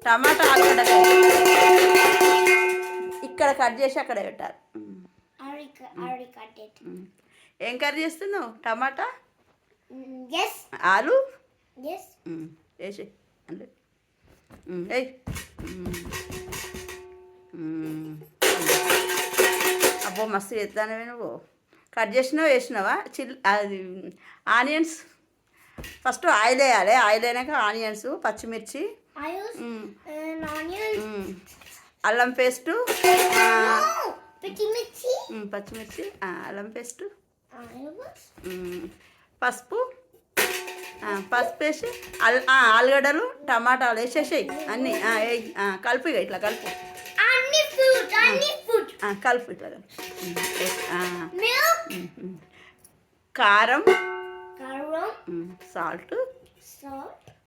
టమాటా ఆలుగడ్డ ఇక్కడ కట్ చేసి అక్కడ పెట్టాలి. ఏం కర్రీ చేస్తున్నావు? టమాటా ఆలు వేసి అంటే అబ్బో మస్తు చేస్తానవే నువ్వు. కట్ చేసినావు వేసినావా? అది ఆనియన్స్ ఫస్ట్ ఆయిల్ వేయాలి. ఆయిల్ అయినాక ఆనియన్స్, పచ్చిమిర్చి, అల్లం పేస్టు, పచ్చిమిర్చి, అల్లం పేస్టు, పసుపు వేసి ఆలుగడ్డలు టమాటాలు వేసేసాయి అన్నీ కలుపు. ఇట్లా కలుపు కలుపు ఇట్లా కారం, సాల్ట్,